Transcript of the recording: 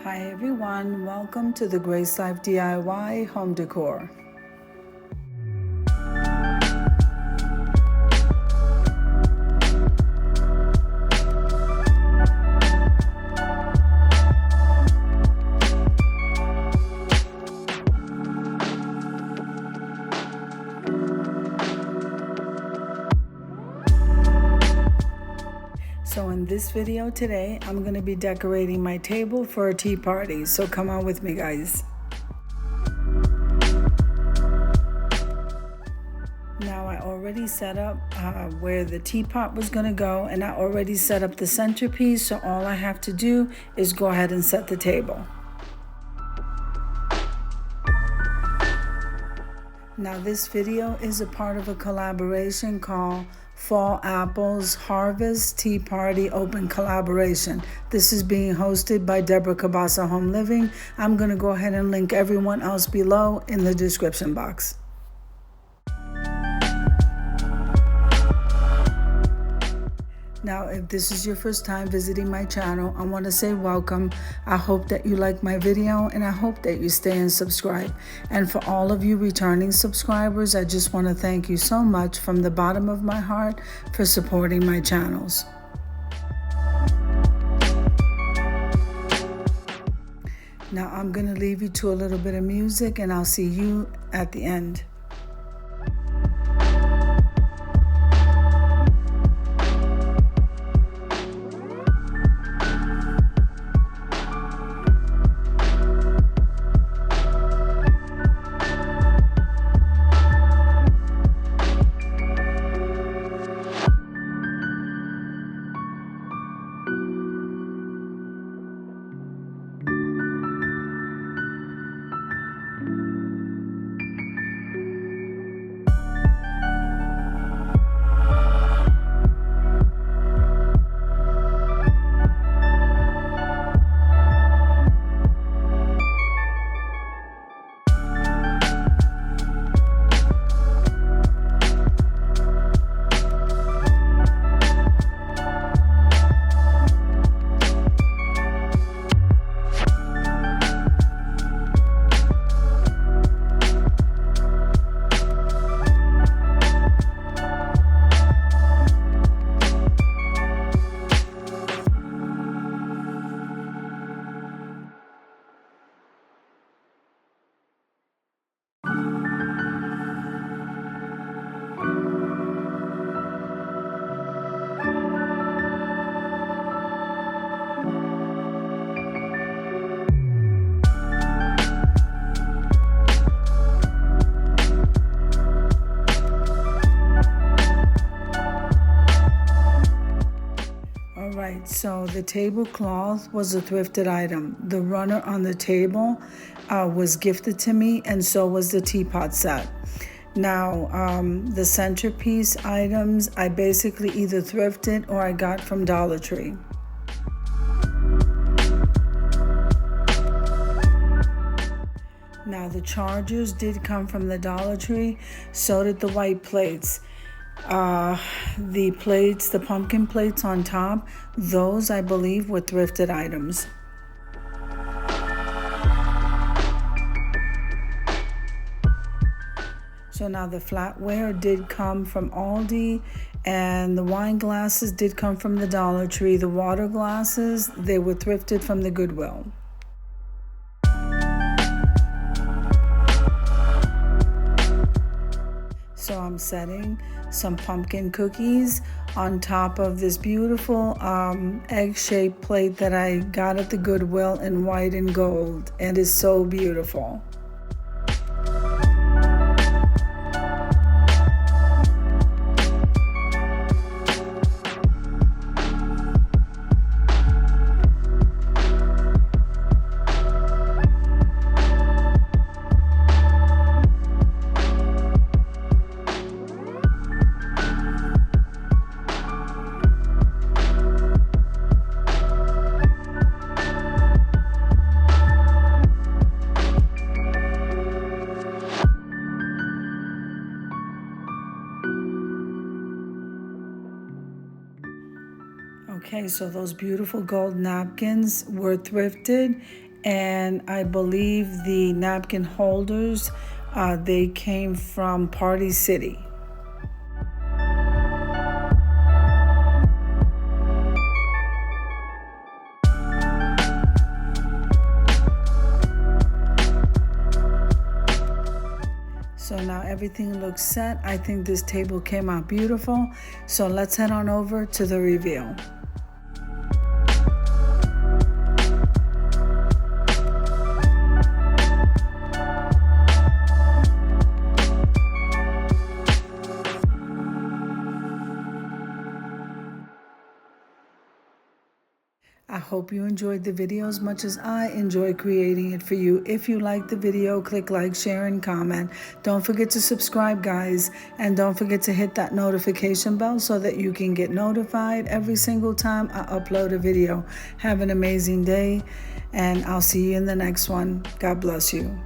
Hi everyone, welcome to the Grace Life DIY home decor. So in this video today, I'm going to be decorating my table for a tea party. So come on with me, guys. Now I already set up where the teapot was going to go, and I already set up the centerpiece. So all I have to do is go ahead and set the table. Now this video is a part of a collaboration called Fall Apples Harvest Tea Party Open Collaboration. This is being hosted by Deborah Cabasa Home Living. I'm going to go ahead and link everyone else below in the description box. Now, if this is your first time visiting my channel, I want to say welcome. I hope that you like my video and I hope that you stay and subscribe. And for all of you returning subscribers, I just want to thank you so much from the bottom of my heart for supporting my channels. Now, I'm going to leave you to a little bit of music and I'll see you at the end. So the tablecloth was a thrifted item. The runner on the table was gifted to me, and so was the teapot set. Now, the centerpiece items, I basically either thrifted or I got from Dollar Tree. Now, the chargers did come from the Dollar Tree, so did the white plates. The plates, the pumpkin plates on top, those I believe were thrifted items. So now the flatware did come from Aldi, and the wine glasses did come from the Dollar Tree. The water glasses, they were thrifted from the Goodwill. So I'm setting some pumpkin cookies on top of this beautiful egg-shaped plate that I got at the Goodwill in white and gold, and it's so beautiful. Okay, so those beautiful gold napkins were thrifted, And I believe the napkin holders, they came from Party City. So now everything looks set. I think this table came out beautiful. So let's head on over to the reveal. I hope you enjoyed the video as much as I enjoy creating it for you. If you liked the video, click like, share, and comment. Don't forget to subscribe, guys. And don't forget to hit that notification bell so that you can get notified every single time I upload a video. Have an amazing day, and I'll see you in the next one. God bless you.